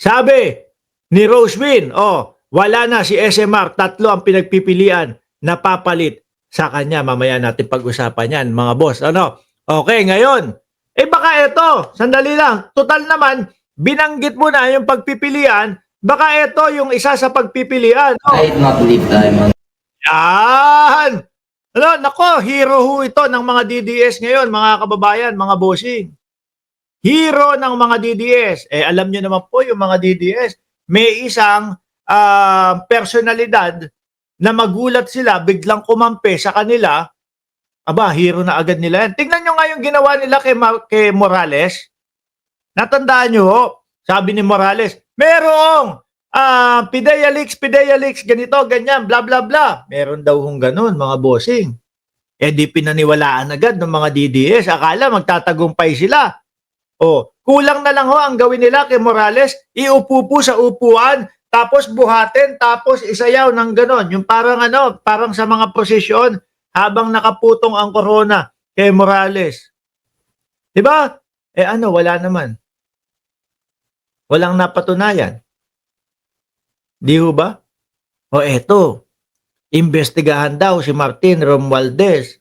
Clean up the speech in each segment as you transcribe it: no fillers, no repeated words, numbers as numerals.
Sabi ni Rosewin, wala na si SMR, tatlo ang pinagpipilian na papalit sa kanya. Mamaya natin pag-usapan yan, mga boss. Ano? Okay, ngayon. Baka ito, sandali lang. Total naman, binanggit mo na yung pagpipilian, baka ito yung isa sa pagpipilian. I did not believe Diamond. Yan! Ano, nako, hero ho ito ng mga DDS ngayon, mga kababayan, mga bossing. Hero ng mga DDS. Alam nyo naman po yung mga DDS, may isang personalidad na magulat sila, biglang kumampi sa kanila, hero na agad nila yan. Tingnan nyo nga yung ginawa nila kay Morales. Natandaan nyo ho, sabi ni Morales, merong Pidea Leaks, ganito, ganyan, bla bla bla. Meron daw hong ganun, mga bossing. Di pinaniwalaan agad ng mga DDS. Akala magtatagumpay sila. Kulang na lang ho ang gawin nila kay Morales, iupo po sa upuan, tapos buhatin, tapos isayaw ng ganon. Yung parang sa mga prosesyon, habang nakaputong ang corona kay Morales. Diba? Wala naman. Walang napatunayan. Di ho ba? Eto, imbestigahan daw si Martin Romualdez.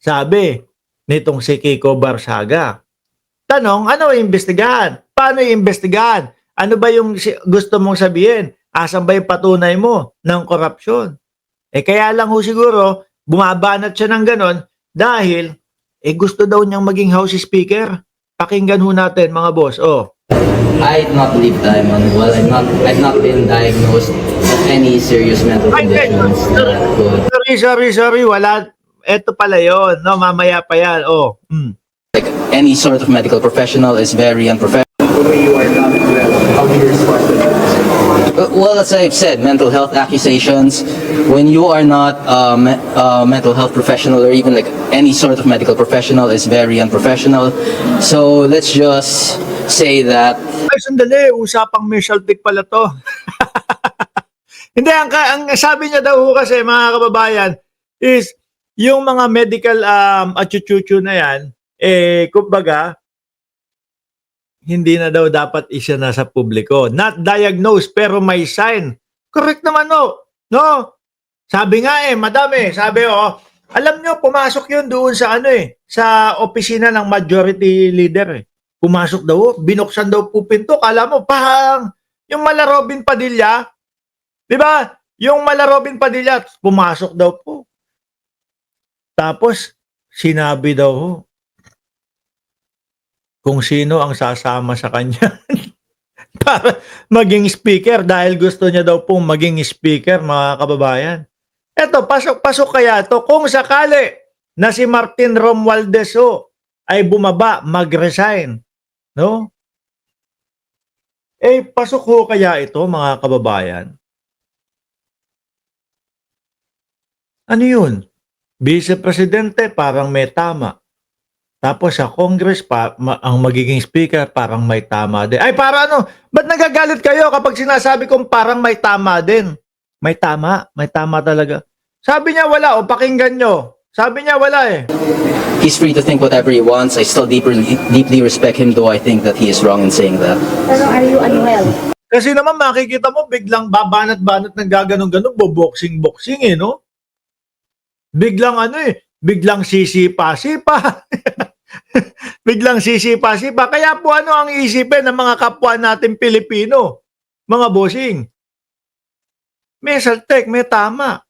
Sabi nitong si Kiko Barsaga. Tanong, ano imbestigahan? Paano imbestigahan? Ano ba yung gusto mong sabihin? Asan ba yung patunay mo ng korupsyon? Kaya lang ho siguro, bumabanat siya ng ganon dahil gusto daw niyang maging House Speaker. Pakinggan ho natin, mga boss. I did not believe Diamond. Well, I've not been diagnosed with any serious mental conditions that could... Sorry. Wala. Ito pala yun. No, mamaya pa yan. Like any sort of medical professional is very unprofessional. Well, as I've said, mental health accusations, when you are not a mental health professional or even like any sort of medical professional is very unprofessional. So let's just say that... Ay, sandali. Usapang Meshaltic pala to. Hindi, ang sabi niya daw kasi, mga kababayan, is yung mga medical achuchuchu na yan, kumbaga, hindi na daw dapat isa na sa publiko. Not diagnosed, pero may sign. Correct naman, no? Sabi nga madami. Sabi, alam nyo, pumasok yun doon sa sa opisina ng majority leader. Pumasok daw, binuksan daw po pinto. Kala mo, parang yung Mala Robin Padilla, di ba? Yung Mala Robin Padilla, pumasok daw po. Tapos, sinabi daw kung sino ang sasama sa kanya para maging speaker dahil gusto niya daw pong maging speaker, mga kababayan. Eto, pasok kaya to kung sakali na si Martin Romualdez ay bumaba, mag-resign. No? Pasok ho kaya ito, mga kababayan? Ano yun? Vice-presidente, parang may tama. Tapos sa Congress, ang magiging speaker, parang may tama din. Ba't nagagalit kayo kapag sinasabi kong parang may tama din? May tama talaga. Sabi niya wala, pakinggan nyo. Sabi niya wala He's free to think whatever he wants. I still deeply respect him, though I think that he is wrong in saying that. Pero are you unwell? Kasi naman makikita mo, biglang babanat-banat ng gaganon-ganon, boboxing-boxing no? Biglang biglang sisipa-sipa. Biglang sisipa-sipa. Kaya po ang isipin ng mga kapwa natin Pilipino? Mga bossing. May saltek, may tama.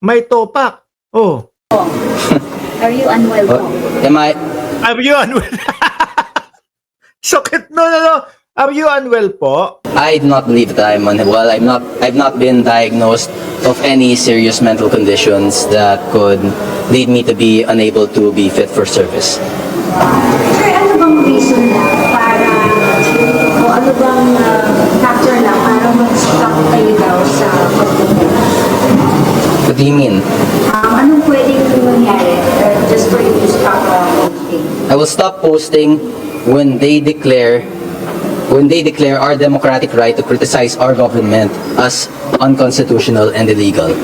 May topak. Are you unwell po? Are you unwell? Sakit no. Are you unwell po? I do not believe that I'm unwell. I've not been diagnosed of any serious mental conditions that could lead me to be unable to be fit for service. Sir, ano bang reason o ano bang factor na para mag-stop kayo daw sa pagpupunta? What do you mean? Anong pwedeng mangyari just for you to stop posting? I will stop posting when they declare our democratic right to criticize our government as unconstitutional and illegal.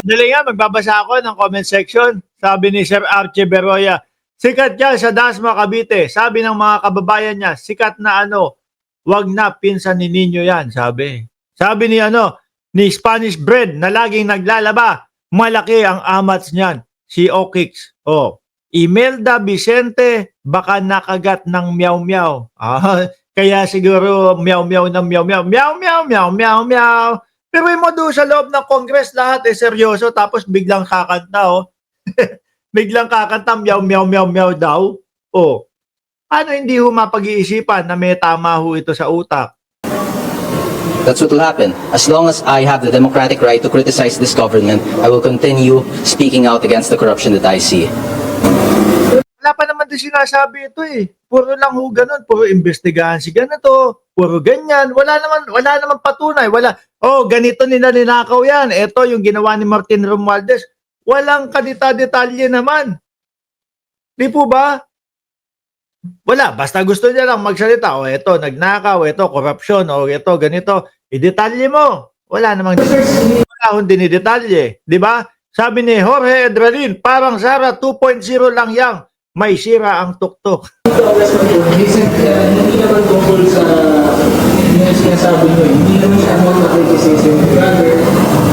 Dali nga, magbabasa ako ng comment section. Sabi ni Sir Archie Beroya, sikat yan sa Dasma, Cavite. Sabi ng mga kababayan niya, sikat na wag na, pinsan ni Nino yan, sabi. Sabi ni ni Spanish Bread na laging naglalaba, malaki ang amats niyan, si Okix. Oh, Imelda Vicente, baka nakagat ng meow-meow. Kaya siguro meow-meow ng meow-meow. Meow-meow, meow-meow, meow. Pero mo doon sa loob ng Congress, lahat seryoso, tapos biglang kakanta, biglang kakanta, meow-meow-meow-meow daw. Oh, ano hindi ho mapag-iisipan na may tama ho ito sa utak? That's what will happen. As long as I have the democratic right to criticize this government, I will continue speaking out against the corruption that I see. Wala pa naman din sinasabi ito eh. Puro lang ho ganun, puro investigahan si ganito, puro ganyan. Wala naman patunay. Ganito nila ninakaw yan. Ito yung ginawa ni Martin Romualdez. Walang kadita-detalye naman. Di po ba? Wala, basta gusto niya lang magsalita. Ito, nagnakaw, ito, korupsyon, ito, ganito. I-detalye mo. Wala namang wala akong dinidetalye. Di ba? Sabi ni Jorge Edralin, parang Sara 2.0 lang yang. May sira ang tuktok. Hindi naman tungkol sa sinasabi nyo, hindi naman siya about the criticism. Rather,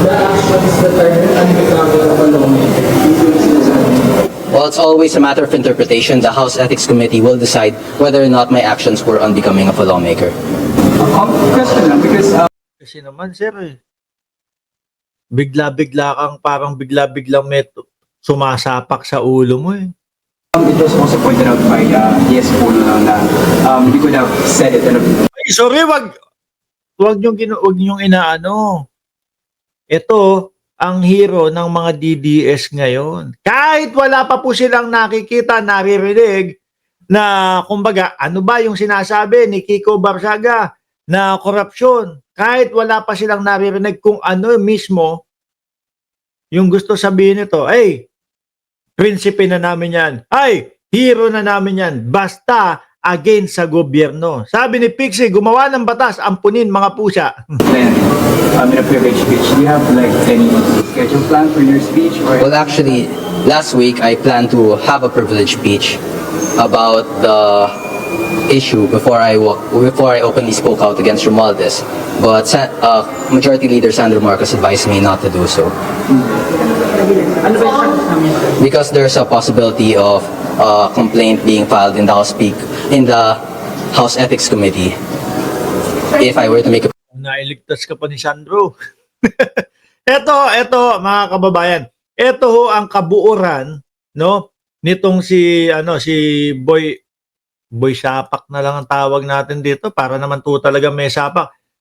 the actions that are unbecoming of a lawmaker. Ito yung sinasabi nyo. Well, it's always a matter of interpretation. The House Ethics Committee will decide whether or not my actions were unbecoming of a lawmaker. Question lang, because Kasi naman, sir, bigla-bigla kang parang bigla-biglang may sumasapak sa ulo mo eh. it was also pointed out by Yes Polo na you could have said it in a Ay, sorry, wag niyong inaano. Ito ang hero ng mga DDS ngayon. Kahit wala pa po silang nakikita, naririnig na kumbaga, ano ba yung sinasabi ni Kiko Barsaga na korupsyon? Kahit wala pa silang naririnig kung ano mismo yung gusto sabihin nito, ay, prinsipe na namin yan. Ay, hero na namin yan. Basta against sa gobyerno. Sabi ni Pixie, gumawa ng batas, ampunin mga pusa. plan in a privilege speech. Do you have like any schedule plan for your speech? Or Well, actually, last week I planned to have a privilege speech about the issue before I openly spoke out against Romualdez. But Majority Leader Sandro Marcos advised me not to do so. Because there's a possibility of complaint being filed in the House Ethics Committee if I were to make a Nailigtas ka pa ni Sandro. Eto mga kababayan. Ito ho ang kabuuran, no, nitong si Boy Sapak na lang ang tawag natin dito para naman to talaga may sapak.